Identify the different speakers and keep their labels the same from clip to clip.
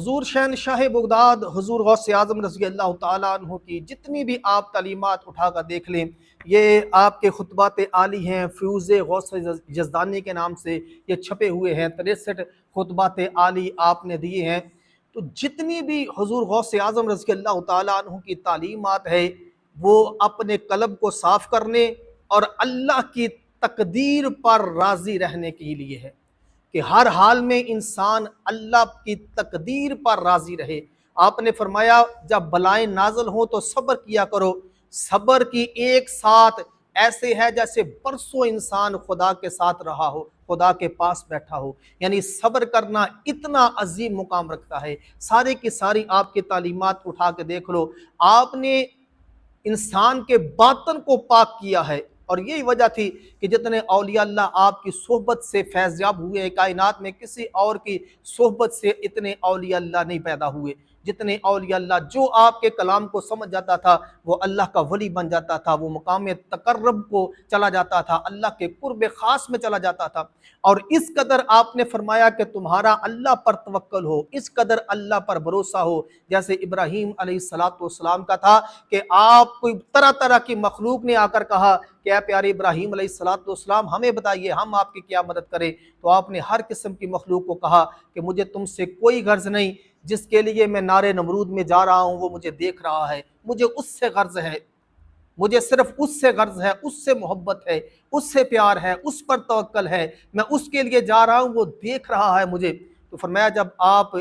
Speaker 1: हुजूर शहनशाह बगदाद हुजूर गौसे आज़म रज़ी अल्लाह तआला अन्हु की जितनी भी आप तालीमात उठा कर देख लें, ये आपके खुतबात आली हैं, फ्यूज़ गौसे जज़दानी के नाम से ये छपे हुए हैं। 63 खुतबात आली आपने दिए हैं। तो जितनी भी हुजूर गौसे आज़म रज़ी अल्लाह तआला अन्हु की तालीमात है, वो अपने कल्ब को साफ़ करने और अल्लाह की तकदीर पर राज़ी रहने के लिए है कि हर हाल में इंसान अल्लाह की तकदीर पर राज़ी रहे। आपने फरमाया जब बलाएं नाज़िल हों तो सब्र किया करो। सब्र की एक साथ ऐसे है जैसे बरसों इंसान खुदा के साथ रहा हो, खुदा के पास बैठा हो। यानी सब्र करना इतना अजीम मुकाम रखता है। सारे की सारी आपकी तालीमात उठा के देख लो, आपने इंसान के बातन को पाक किया है। और यही वजह थी कि जितने औलिया अल्लाह आपकी सोहबत से फैज़याब हुए, कायनात में किसी और की सोहबत से इतने औलिया अल्लाह नहीं पैदा हुए। जितने औलिया अल्लाह, जो आपके कलाम को समझ जाता था वो अल्लाह का वली बन जाता था, वो मुकाम तकर्रब को चला जाता था, अल्लाह के कुर्ब खास में चला जाता था। और इस कदर आपने फरमाया कि तुम्हारा अल्लाह पर तवक्कल हो, इस कदर अल्लाह पर भरोसा हो। जैसे इब्राहीम अलैहिस्सलातु वस्सलाम का था कि आप कोई तरह तरह की मखलूक ने आकर कहा कि ऐ प्यारे इब्राहीम अलैहिस्सलातु वस्सलाम हमें बताइए हम आपकी क्या मदद करें। तो आपने हर किस्म की मखलूक को कहा कि मुझे तुमसे कोई गर्ज नहीं, जिसके लिए मैं नारे नमरूद में जा रहा हूँ वो मुझे देख रहा है, मुझे उससे गर्ज है, मुझे सिर्फ उससे गर्ज है, उससे मोहब्बत है, उससे प्यार है, उस पर तवक्कल है, मैं उसके लिए जा रहा हूँ, वो देख रहा है मुझे। तो फरमाया जब आप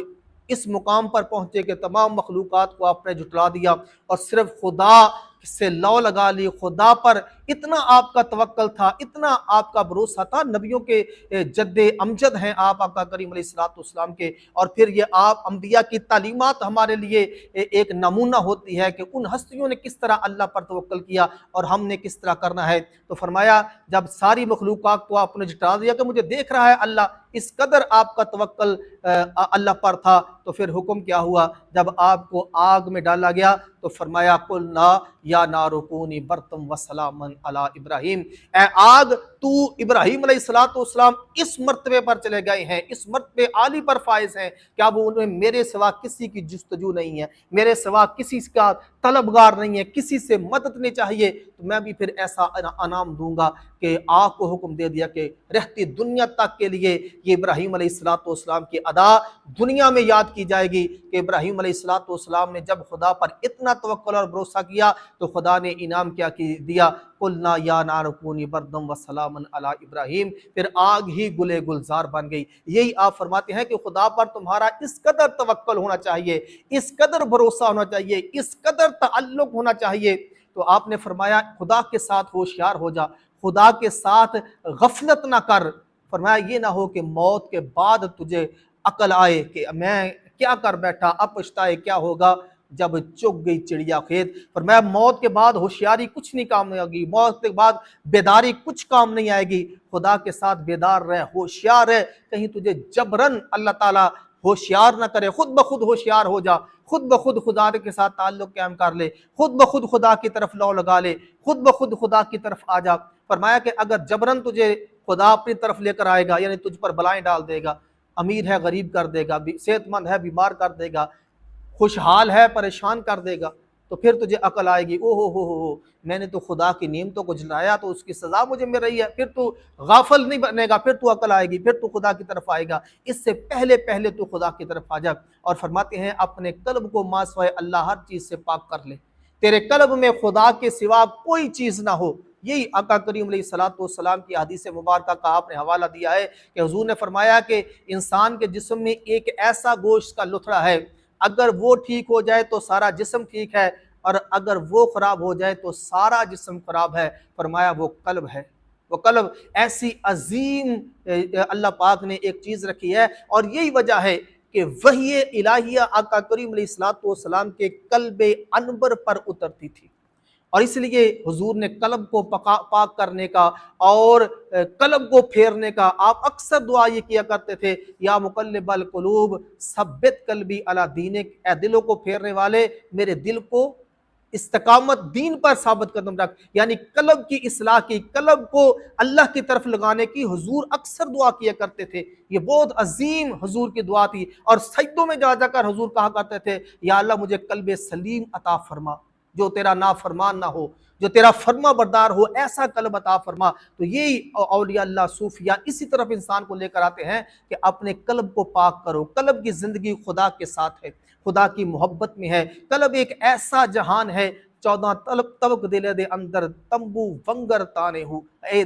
Speaker 1: इस मुकाम पर पहुंचे कि तमाम मखलूक़ात को आपने जुटला दिया और सिर्फ खुदा से लौ लगा ली, खुदा पर इतना आपका तवक्कल था, इतना आपका भरोसा था। नबियों के जद्दे अमजद हैं आप, आका करीम अलैहिस्सलाम के। और फिर ये आप अंबिया की तालीमात हमारे लिए एक नमूना होती है कि उन हस्तियों ने किस तरह अल्लाह पर तवक्कल किया और हमने किस तरह करना है। तो फरमाया जब सारी मखलूक़ात को आपने जुटा दिया कि मुझे देख रहा है अल्लाह, इस कदर आपका तवक्कल अल्लाह पर था, तो फिर हुक्म क्या हुआ, जब आपको आग में डाला गया तो फरमाया कुलना या नारुकूनी बरतम वसलामन अला इब्राहिम, ए आग तू इब्राहिम अलैहिस्सलाम इस मर्तबे पर चले गए हैं, इस मर्तबे आली पर फाइज हैं, क्या वो उन्हें मेरे सिवा किसी की जुस्तजू नहीं है, मेरे सिवा किसी का तलबगार नहीं है, किसी से मदद नहीं चाहिए, तो मैं भी फिर ऐसा अनाम दूंगा कि आग को हुक्म दे दिया कि रहती दुनिया तक के लिए ये इब्राहिम अलैहिस्सलाम की अदा दुनिया में याद की जाएगी कि इब्राहिम अलैहिस्सलाम ने जब खुदा पर इतना तवक्कुल और भरोसा किया तो खुदा ने इनाम क्या दिया, कुलना या नारुकूनी बरदम व सलामन अला इब्राहिम, फिर आग ही गुले गुलजार बन गई। यही आप फरमाते हैं कि खुदा पर तुम्हारा इस कदर तवक्कुल होना चाहिए, इस कदर भरोसा होना चाहिए, इस कदर ताल्लुक होना चाहिए। तो आपने फरमाया खुदा के साथ होशियार हो जा, खुदा के साथ गफलत ना कर। फरमाया ये ना हो कि मौत के बाद तुझे अकल आए कि मैं क्या कर बैठा, अब पछताए क्या होगा जब चुग गई चिड़िया खेत। फरमाया मौत के बाद होशियारी कुछ नहीं काम नहीं आएगी, मौत के बाद बेदारी कुछ काम नहीं आएगी। खुदा के साथ बेदार रहे, होशियार रहे, कहीं तुझे जबरन अल्लाह ताला होशियार ना करे, खुद ब खुद होशियार हो जा, खुद ब खुद खुदा के साथ ताल्लुक कायम कर ले, खुद ब खुद खुदा की तरफ लौ लगा ले, खुद ब खुद खुदा की तरफ आ जा। फरमाया कि अगर जबरन तुझे खुदा अपनी तरफ लेकर आएगा, यानी तुझ पर बलाएं डाल देगा, अमीर है गरीब कर देगा, सेहतमंद है बीमार कर देगा, खुशहाल है परेशान कर देगा, तो फिर तुझे अकल आएगी, ओ हो, मैंने तो खुदा की नेमतों को जलाया तो उसकी सज़ा मुझे मिल रही है। फिर तू गाफल नहीं बनेगा, फिर तू अकल आएगी, फिर तू खुदा की तरफ आएगा। इससे पहले पहले तू खुदा की तरफ आ जा। और फरमाते हैं अपने कल्ब को मासवाए अल्लाह हर चीज़ से पाक कर ले, तेरे कल्ब में खुदा के सिवा कोई चीज़ ना हो। यही आका करीम अलैहिस्सलाम की हदीस मुबारक का आपने हवाला दिया है कि हुजूर ने फरमाया कि इंसान के जिस्म में एक ऐसा गोश्त का लुथड़ा है, अगर वो ठीक हो जाए तो सारा जिस्म ठीक है, और अगर वो खराब हो जाए तो सारा जिस्म खराब है। फरमाया वो कल्ब है, वो कल्ब ऐसी अजीम अल्लाह पाक ने एक चीज़ रखी है। और यही वजह है कि वही इलाहिया आका करीम अलैहिस्सलाम के कल्बे अनबर पर उतरती थी, और इसलिए हुजूर ने कल्ब को पाक करने का और कल्ब को फेरने का आप अक्सर दुआ ये किया करते थे, या मुकल्लिबल कुलूब सब्बित कल्बी अला दीनिक, ए दिलों को फेरने वाले मेरे दिल को استقامت دین پر ثابت قدم رکھ، یعنی قلب کی اصلاح کی، قلب کو اللہ کی طرف لگانے کی حضور اکثر دعا کیا کرتے تھے۔ یہ بہت عظیم حضور کی دعا تھی، اور سجدوں میں جا جا کر حضور کہا کرتے تھے یا اللہ مجھے قلب سلیم عطا فرما، جو تیرا نافرمان نہ ہو، جو تیرا فرما بردار ہو، ایسا قلب عطا فرما۔ تو یہی اولیاء اللہ صوفیاء اسی طرف انسان کو لے کر آتے ہیں کہ اپنے قلب کو پاک کرو۔ قلب کی زندگی خدا کے ساتھ ہے، خدا کی محبت میں ہے۔ قلب ایک ایسا جہان ہے، 14 طلب طبق دل دے اندر تمبو ونگر تانے ہو، اے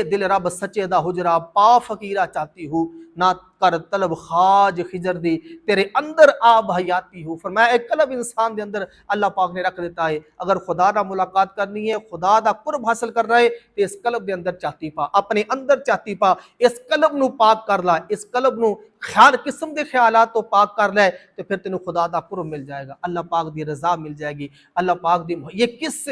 Speaker 1: دل رب سچے دا حجرا پا فقیرہ چاہتی ہوں، نہ کر طلب خاج خجر دی تیرے اندر آب حیاتی ہو۔ فرمایا ایک قلب انسان دے اندر اللہ پاک نے رکھ دیتا ہے، اگر خدا دا ملاقات کرنی ہے، خدا دا قرب حاصل کر رہے تو اس قلب دے اندر چاہتی پا، اپنے اندر چاہتی پا، اس قلب نو پاک کر لا، اس قلب نو خیال قسم دے خیالات تو پاک کر لے، تو پھر تینوں خدا دا قرب مل جائے گا، اللہ پاک دی رضا مل جائے گی، اللہ پاک دی یہ کس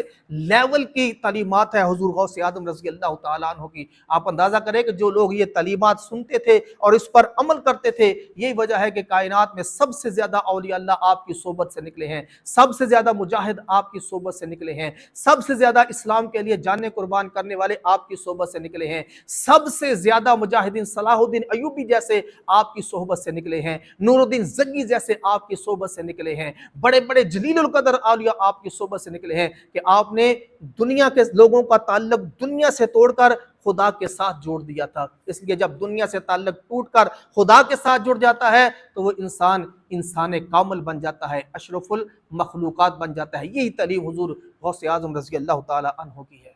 Speaker 1: لیول کی تعلیمات ہے حضور غوث اعظم رضی اللہ تعالیٰ عنہ کی۔ آپ اندازہ کریں کہ جو لوگ یہ تعلیمات سنتے تھے اور اس پر عمل کرتے تھے، یہی وجہ ہے کہ کائنات میں سب سے زیادہ اولیاء اللہ آپ کی صحبت سے نکلے ہیں، سب سے زیادہ مجاہد آپ کی صحبت سے نکلے ہیں، سب سے زیادہ اسلام کے لیے جانیں قربان کرنے والے آپ کی صحبت سے نکلے ہیں، سب سے زیادہ مجاہدین صلاح الدین ایوبی جیسے آپ کی صحبت سے نکلے ہیں، نور الدین زنگی جیسے آپ کی صحبت سے نکلے ہیں، بڑے بڑے جلیل القدر اولیاء آپ کی صحبت سے نکلے ہیں، کہ آپ نے دنیا کے لوگوں کا تعلق دنیا سے توڑ کر خدا کے ساتھ جوڑ دیا تھا۔ اس لیے جب دنیا سے تعلق ٹوٹ کر خدا کے ساتھ جڑ جاتا ہے تو وہ انسان کامل بن جاتا ہے، اشرف المخلوقات بن جاتا ہے۔ یہی تعلیم حضور غوث اعظم رضی اللہ تعالی عنہ کی ہے۔